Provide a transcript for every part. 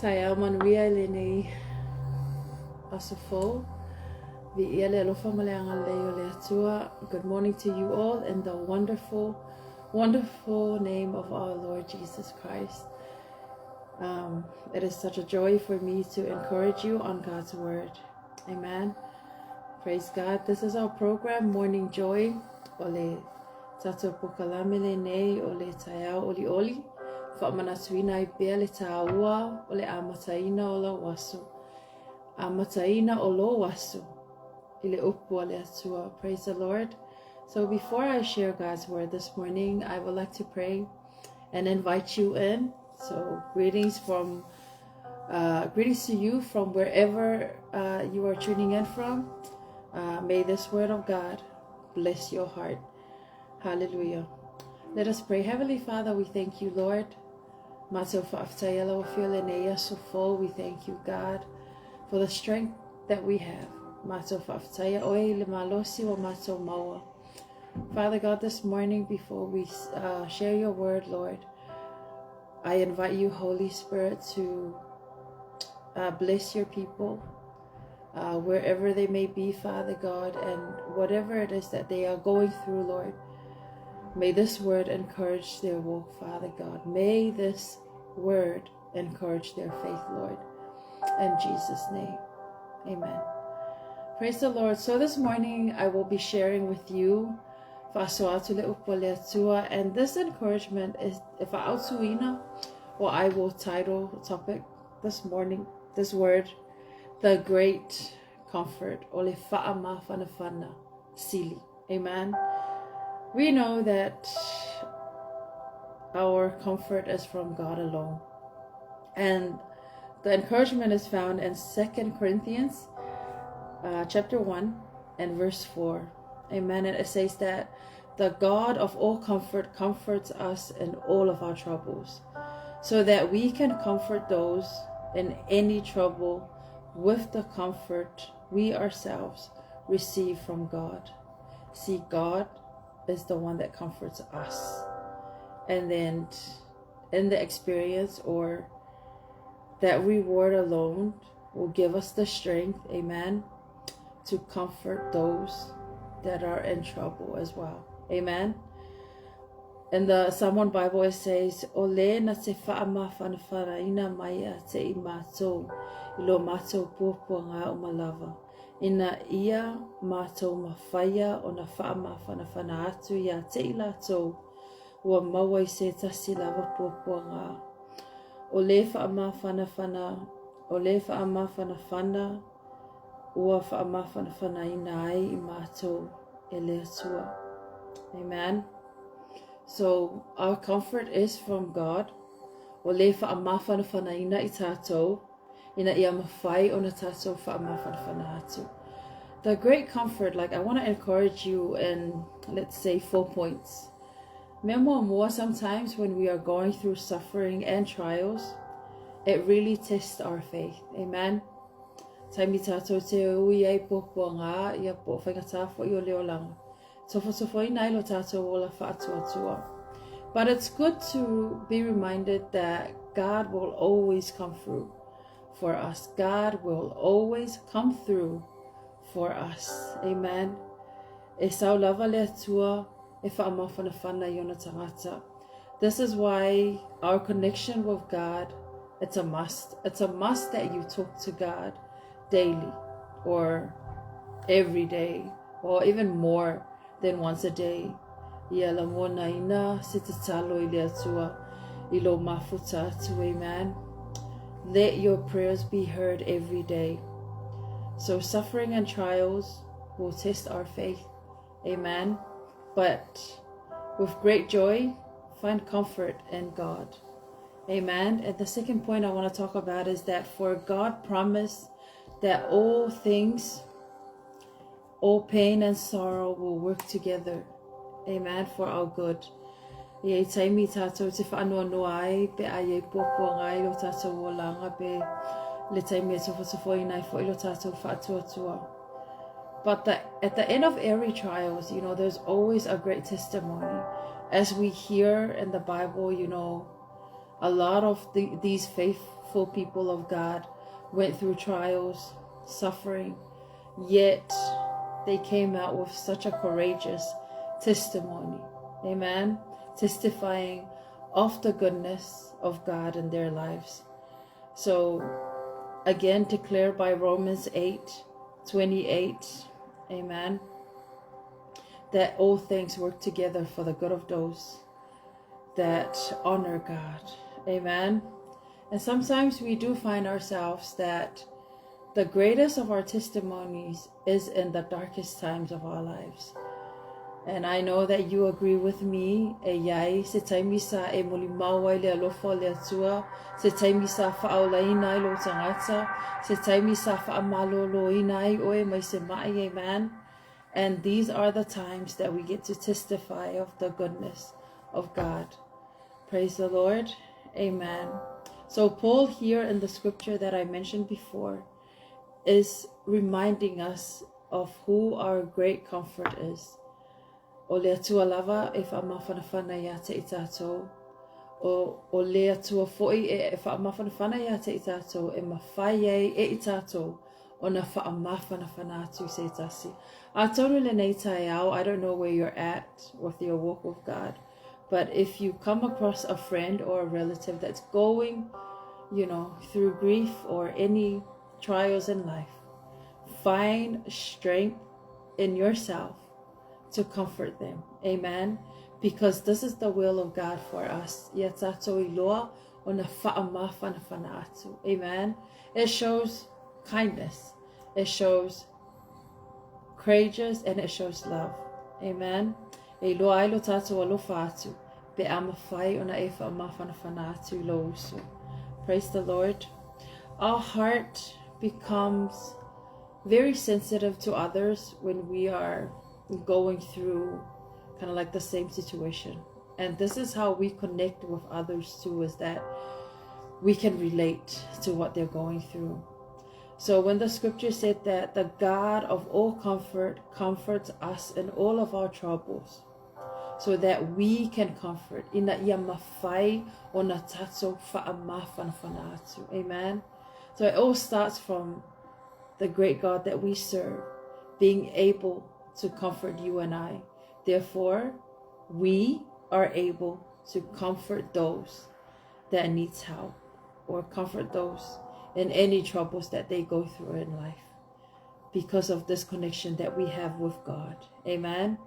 Tayaman Rialini Asafo. Good morning to you all in the wonderful, wonderful name of our Lord Jesus Christ. It is such a joy for me to encourage you on God's word. Amen. Praise God. This is our program, Morning Joy. Ole tato pokalamele nei ole tayao oli oli. Whamanatuina I bea le tāua ole amataina o la waso. Amataina o lo waso. Ile upua le atua. Praise the Lord. So before I share God's word this morning, I would like to pray and invite you in. So greetings to you from wherever you are tuning in from. May this word of God bless your heart. Hallelujah. Let us pray. Heavenly Father, we thank you, Lord. We thank you, God, for the strength that we have. Father God, this morning before we share your word, Lord, I invite you, Holy Spirit, to bless your people wherever they may be, Father God, and whatever it is that they are going through, Lord. May this word encourage their walk, Father God. May this word encourage their faith, Lord. In Jesus' name, amen. Praise the Lord. So this morning I will be sharing with you, and this encouragement is or I will title topic this morning, this word, the great comfort. Amen. We know that our comfort is from God alone. And the encouragement is found in 2 Corinthians chapter 1 and verse 4. Amen. And it says that the God of all comfort comforts us in all of our troubles, so that we can comfort those in any trouble with the comfort we ourselves receive from God. See, God is the one that comforts us. And then in the experience, or that reward alone will give us the strength, amen, to comfort those that are in trouble as well. Amen. In the Psalm 1 Bible, it says, Ole na te whaamawhanawhana ina mai a te I mātou, ilo mātou pōpua ngā o malava. Ina ia mātou mawhaia o na whaamawhanawhana atu ia te I lātou, ua maua I se tasi lava pōpua ngā. Ole whaamawhanawhana, ua whaamawhanawhana ina ai I mātou e le atua. Amen. So our comfort is from God. Ole whaamawhanawhana ina I tātou, ina ia mawhai o na tātou whaamawhanawhana atu. The great comfort, like I want to encourage you in, let's say, 4 points. More sometimes when we are going through suffering and trials, it really tests our faith. Amen. Taimi tātou te ui ai pōpua ngā, ia pō whaingata fo I o leo langa. Tofo I nai lo tātou o la whaatuatua. But it's good to be reminded that God will always come through for us. God will always come through for us. Amen. E sau lava le atua, e whaamawhanawhana I ona tangata. This is why our connection with God, it's a must. It's a must that you talk to God daily or every day, or even more than once a day. Ia la mona ina se te talo I le atua I lo mafuta atu. Amen. Let your prayers be heard every day. So suffering and trials will test our faith. Amen. But with great joy, find comfort in God. Amen. And the second point I want to talk about is that for God promised that all things, all pain and sorrow will work together. Amen. For our good. Ie taimi tātou te whaanoa noa ai, pe a ie pōpua ngai lo tātou o langa, pe le taimi e tofo I nai fo I lo tātou whaatuatua. But at the end of every trials, there's always a great testimony. As we hear in the Bible, A lot of these faithful people of God went through trials, suffering, yet they came out with such a courageous testimony. Amen. Testifying of the goodness of God in their lives. So again, declared by Romans 8:28, amen, that all things work together for the good of those that honor God. Amen. And sometimes we do find ourselves that the greatest of our testimonies is in the darkest times of our lives. And I know that you agree with me. E iai, se taimisa e muli maua le alofa le atua, se taimisa whaaulaina I lo tangata, se taimisa whaamaloloina I oe mai se mai, amen. And these are the times that we get to testify of the goodness of God. Praise the Lord. Amen. So Paul here in the scripture that I mentioned before is reminding us of who our great comfort is. O le atua lava e whaamawhanawhana ia te itato. O le atua foi e whaamawhanawhana ia te itato e mawhai e itato o na whaamawhanawhana atu se tasi. A tonu le nei tai au, I don't know where you're at with your walk with God, but if you come across a friend or a relative that's going, through grief or any trials in life, find strength in yourself to comfort them. Amen. Because this is the will of God for us. Amen. It shows kindness. It shows courageous and it shows love. Amen. Praise the Lord. Our heart becomes very sensitive to others when we are going through kind of like the same situation. And this is how we connect with others too, is that we can relate to what they're going through. So when the scripture said that the God of all comfort comforts us in all of our troubles, so that we can comfort. Amen. So it all starts from the great God that we serve being able to comfort you and I. Therefore, we are able to comfort those that needs help, or comfort those in any troubles that they go through in life, because of this connection that we have with God. Amen.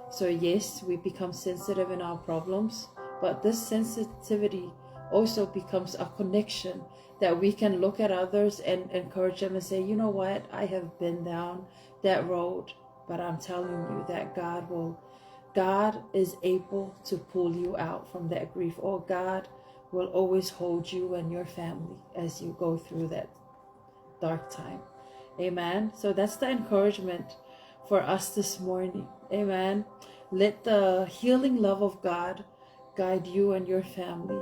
So yes, we become sensitive in our problems, but this sensitivity also becomes a connection that we can look at others and encourage them and say, you know what, I have been down that road, but I'm telling you that God is able to pull you out from that grief, or God will always hold you and your family as you go through that dark time. Amen. So that's the encouragement for us this morning. Amen. Let the healing love of God guide you and your family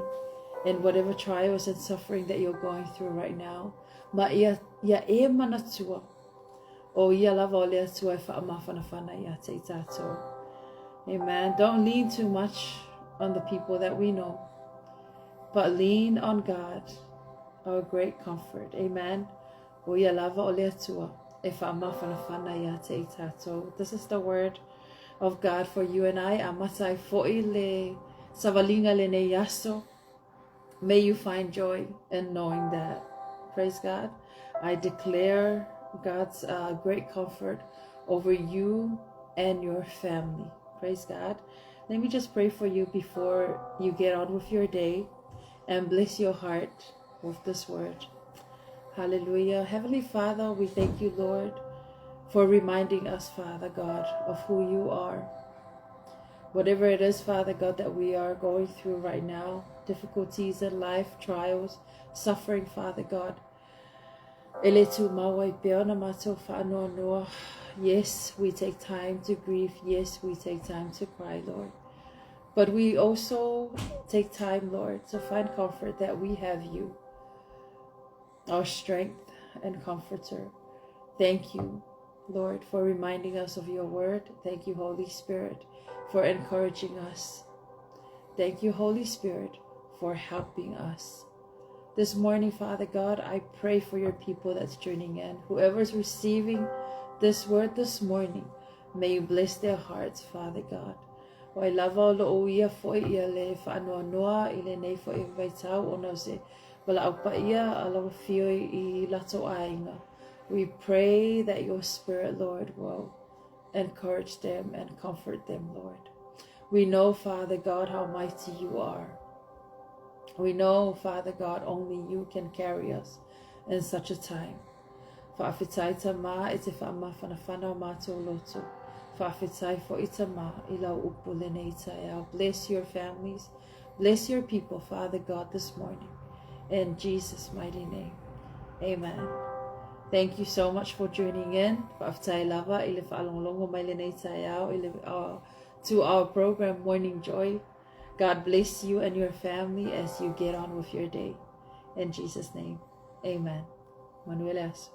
in whatever trials and suffering that you're going through right now. Ma ia e manatua o ia lava o lea tua e whaamawhanawhana ia te itato. Amen. Don't lean too much on the people that we know, but lean on God, our great comfort. Amen. O ia lava o lea tua e whaamawhanawhana ia te itato. This is the word of God for you and I. Amatai fo'i le savalinga le ne yaso. May you find joy in knowing that. Praise God. I declare God's great comfort over you and your family. Praise God. Let me just pray for you before you get on with your day, and bless your heart with this word. Hallelujah. Heavenly Father, we thank you, Lord, for reminding us, Father God, of who you are. Whatever it is, Father God, that we are going through right now, difficulties in life, trials, suffering, Father God. Yes, we take time to grieve. Yes, we take time to cry, Lord. But we also take time, Lord, to find comfort that we have you, our strength and comforter. Thank you, Lord, for reminding us of your word. Thank you, Holy Spirit, for encouraging us. Thank you, Holy Spirit, for helping us. This morning, Father God, I pray for your people that's tuning in. Whoever's receiving this word this morning, may you bless their hearts, Father God. Wai lava lo ia foi ia le whanua noa i le nei foi vai tau o no se wala au pa ia ala fio I lato ainga. We pray that your Spirit, Lord, will encourage them and comfort them, Lord. We know, Father God, how mighty you are. We know, Father God, only you can carry us in such a time. Whaafitai ta ma e te whaama whanawhana o mātou loto. Whaafitai fo ita ma I lau upu lene itai au. Bless your families. Bless your people, Father God, this morning. In Jesus' mighty name. Amen. Thank you so much for tuning in. Whaafitai lava I le whaalongolongo mai lene itai au to our program, Morning Joy. God bless you and your family as you get on with your day. In Jesus' name, amen. Manuel S.